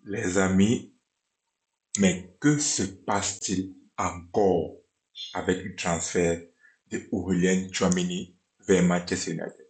Les amis, mais que se passe-t-il encore avec le transfert de Aurélien Tchouameni vers Manchester United?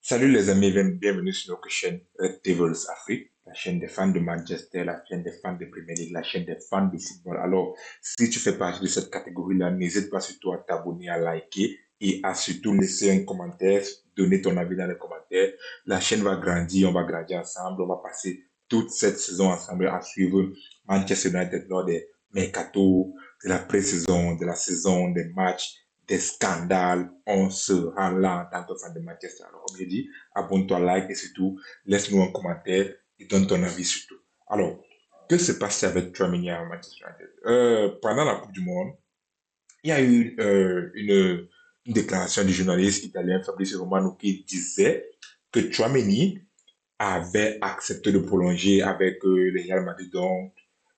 Salut les amis, bienvenue sur notre chaîne Red Devils Afrique, la chaîne des fans de Manchester, la chaîne des fans de Premier League, la chaîne des fans de football. Alors, si tu fais partie de cette catégorie-là, n'hésite pas surtout à t'abonner, à liker et à surtout laisser un commentaire, donner ton avis dans les commentaires. La chaîne va grandir, on va grandir ensemble, on va passer toute cette saison ensemble à suivre Manchester United lors des mercato, de la pré-saison, de la saison, des matchs, des scandales, on sera là en tant que fan de Manchester. Alors, comme je dis, abonne-toi, like et surtout, laisse-nous un commentaire et donne ton avis surtout. Alors, que se passe avec Tchouaméni à Manchester United? Pendant la Coupe du Monde, il y a eu une déclaration du journaliste italien Fabrizio Romano qui disait que Tchouaméni avait accepté de prolonger avec le Real Madrid. Donc,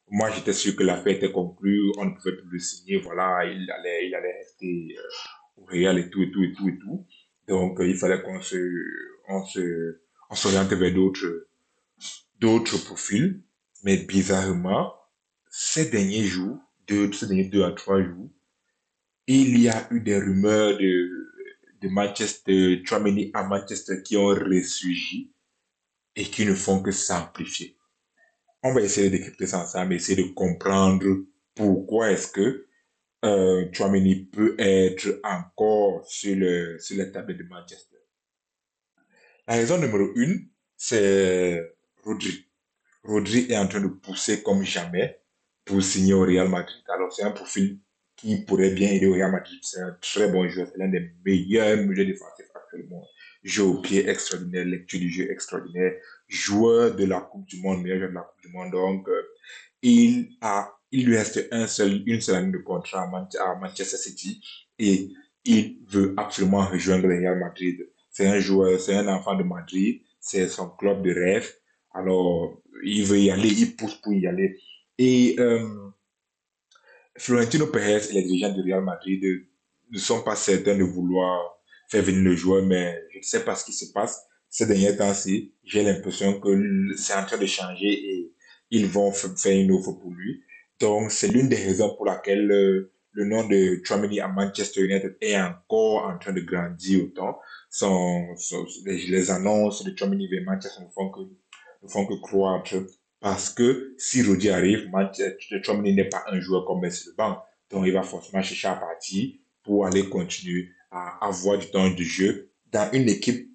moi, j'étais sûr que l'affaire était conclue, on ne pouvait plus le signer. Voilà, il allait rester au Real et tout, et tout, et tout, et tout. Donc, il fallait on s'oriente vers d'autres profils. Mais bizarrement, ces derniers 2 à 3 jours, il y a eu des rumeurs de Manchester, Tchouaméni à Manchester qui ont ressurgi et qui ne font que s'amplifier. On va essayer de décrypter ça ensemble, essayer de comprendre pourquoi est-ce que Tchouaméni peut être encore sur la table de Manchester. La raison numéro une, c'est Rodri. Rodri est en train de pousser comme jamais pour signer au Real Madrid. Alors, c'est un profil qui pourrait bien aider au Real Madrid. C'est un très bon joueur. C'est l'un des meilleurs milieux défensifs actuellement. Jeu au pied extraordinaire, lecture du jeu extraordinaire, joueur de la Coupe du Monde, meilleur joueur de la Coupe du Monde. Donc, il lui reste une seule année de contrat à Manchester City et il veut absolument rejoindre le Real Madrid. C'est un joueur, c'est un enfant de Madrid, c'est son club de rêve. Alors, il veut y aller, il pousse pour y aller. Et Florentino Pérez et les dirigeants du Real Madrid ne sont pas certains de vouloir faire venir le joueur, mais je ne sais pas ce qui se passe. Ces derniers temps-ci, j'ai l'impression que c'est en train de changer et ils vont faire une offre pour lui. Donc, c'est l'une des raisons pour laquelle le nom de Tchouaméni à Manchester United est encore en train de grandir autant. Les annonces de Tchouaméni vers Manchester ne font que croître parce que si Rodi arrive, Chouameni n'est pas un joueur comme sur le banc. Donc il va forcément chercher à partir pour aller continuer à avoir du temps de jeu dans une équipe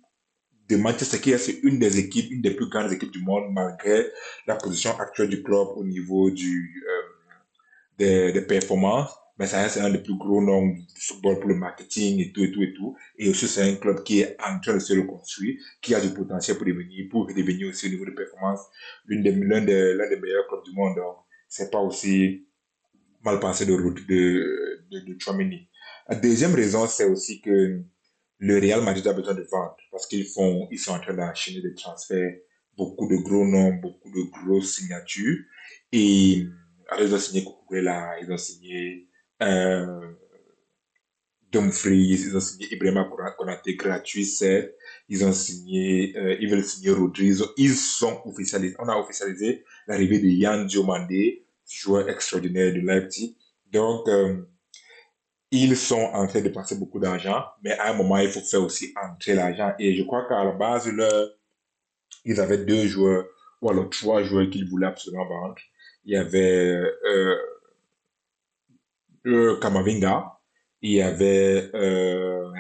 de Manchester qui est une des équipes, une des plus grandes équipes du monde malgré la position actuelle du club au niveau des performances, mais ça reste un des plus gros noms du football pour le marketing et tout, et tout, et tout. Et aussi, c'est un club qui est en train de se reconstruire, qui a du potentiel pour devenir aussi au niveau de performance l'un des meilleurs clubs du monde. Donc, c'est pas aussi mal pensé de Tchouaméni. La deuxième raison, c'est aussi que le Real Madrid a besoin de vendre parce ils sont en train d'enchaîner des transferts, beaucoup de gros noms, beaucoup de grosses signatures. Et alors, ils ont signé Cucurella, ils ont signé euh, Dumfries, ils ont signé Ibrahima Konaté gratuit, certes. Ils veulent signer Rodri. Ils sont officialisés. On a officialisé l'arrivée de Yann Diomandé, joueur extraordinaire de Leipzig. Donc, ils sont en train de dépenser beaucoup d'argent, mais à un moment, il faut faire aussi entrer l'argent. Et je crois qu'à la base, ils avaient 2 joueurs, ou alors 3 joueurs qu'ils voulaient absolument vendre. Il y avait Camavinga, il y avait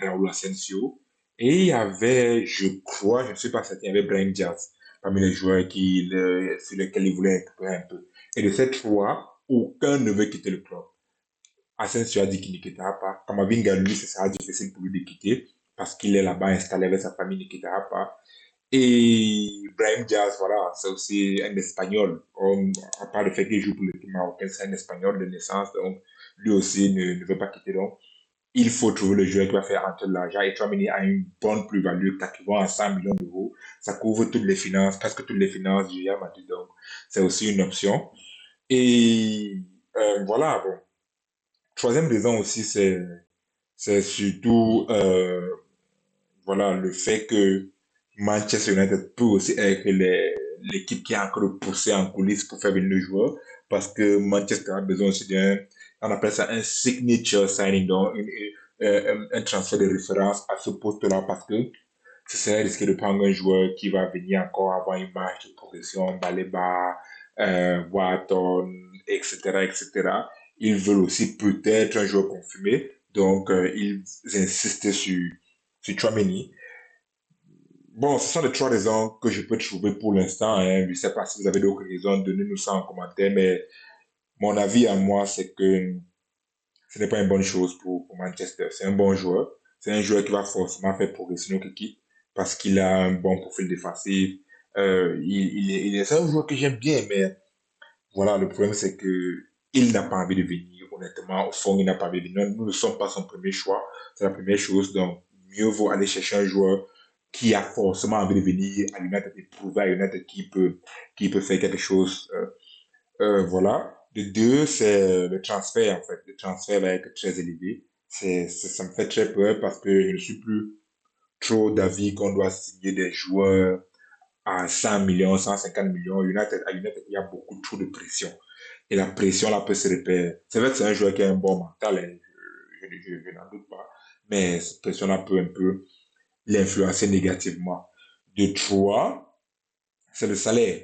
Raúl Asensio, et il y avait, je crois, je ne sais pas certain, il y avait Brahim Diaz, parmi les joueurs sur lesquels ils voulaient récupérer un peu. Et de ces 3, aucun ne veut quitter le club. Asensio a dit qu'il ne quittera pas. Kamavinga, lui, ce sera difficile pour lui de quitter parce qu'il est là-bas installé avec sa famille, il ne quittera pas. Et Brahim Diaz, voilà, c'est aussi un Espagnol. À part le fait qu'il joue pour l'équipe marocaine, c'est un Espagnol de naissance, donc lui aussi ne veut pas quitter. Donc, il faut trouver le joueur qui va faire entrer de l'argent. Et Chouameni a une bonne plus-value, qui à 100 millions d'euros. Ça couvre toutes les finances, presque toutes les finances du Real Madrid. Donc, c'est aussi une option. Et voilà, bon. Troisième raison aussi, c'est surtout voilà, le fait que Manchester United peut aussi être l'équipe qui est en train de pousser en coulisses pour faire venir le joueur. Parce que Manchester a besoin aussi on appelle ça un signature signing, donc un transfert de référence à ce poste-là parce que ce serait risqué de prendre un joueur qui va venir encore avoir une marge de progression, Baleba, Watton, etc., etc. Ils veulent aussi peut-être un joueur confirmé, donc ils insistent sur Chouameni. Bon, ce sont les trois raisons que je peux trouver pour l'instant. Hein. Je ne sais pas si vous avez d'autres raisons, donnez-nous ça en commentaire, mais mon avis à moi, c'est que ce n'est pas une bonne chose pour Manchester. C'est un bon joueur. C'est un joueur qui va forcément faire progresser notre équipe parce qu'il a un bon profil défensif. C'est un joueur que j'aime bien, mais voilà, le problème, c'est que il n'a pas envie de venir. Honnêtement, au fond, il n'a pas envie de venir. Nous ne sommes pas son premier choix. C'est la première chose. Donc, mieux vaut aller chercher un joueur qui a forcément envie de venir à United et prouver à United qui peut faire quelque chose. Voilà. De deux, c'est le transfert, en fait. Le transfert va être très élevé. Ça me fait très peur parce que je ne suis plus trop d'avis qu'on doit signer des joueurs à 100 millions, 150 millions. À United, il y a beaucoup trop de pression. Et la pression, là, peut se répéter. C'est vrai que c'est un joueur qui a un bon mental, hein, je n'en doute pas. Mais cette pression-là peut un peu l'influencer négativement. De trois, c'est le salaire.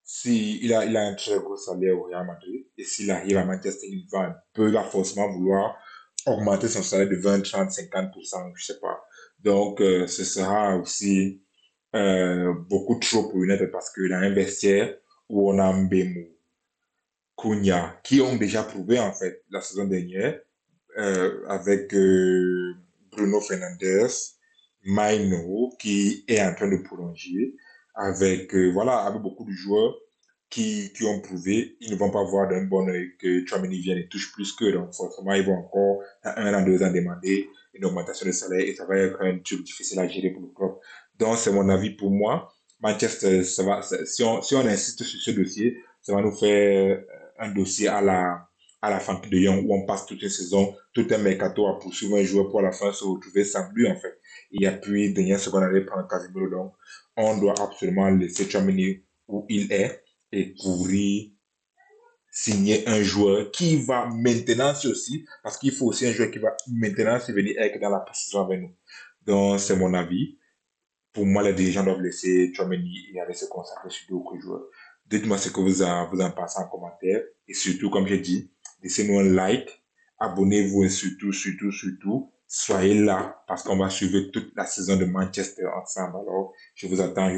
Si il a un très gros salaire au Real Madrid, et s'il arrive à Manchester, il va forcément vouloir augmenter son salaire de 20, 30, 50%, je sais pas. Donc, ce sera aussi beaucoup trop pour United parce qu'il a un vestiaire où on a Mbemo, Cunha, qui ont déjà prouvé en fait la saison dernière avec Bruno Fernandes, Maino qui est en train de prolonger, avec voilà, avec beaucoup de joueurs qui ont prouvé, ils ne vont pas voir d'un bon oeil que Chouameni vienne et touche plus que donc forcément ils vont encore à 1 an, 2 ans demander une augmentation de salaire et ça va être un truc difficile à gérer pour le club. Donc c'est mon avis pour moi. Manchester, si on insiste sur ce dossier, ça va nous faire un dossier à la fin de Young où on passe toute une saison, tout un mercato à poursuivre un joueur pour à la fin se retrouver sans lui en fait. Et puis, dernière seconde, aller prendre Casemiro. Donc, on doit absolument laisser Chouameni où il est et courir, signer un joueur qui va maintenant aussi, parce qu'il faut aussi un joueur qui va maintenant se venir être dans la saison avec nous. Donc, c'est mon avis. Pour moi, les dirigeants doivent laisser Chouameni et aller se concentrer sur d'autres joueurs. Dites-moi ce que vous en pensez en commentaire. Et surtout, comme j'ai dit, laissez-nous un like, abonnez-vous et surtout, soyez là parce qu'on va suivre toute la saison de Manchester ensemble. Alors, je vous attends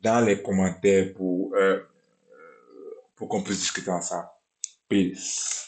dans les commentaires pour qu'on puisse discuter ensemble. Peace.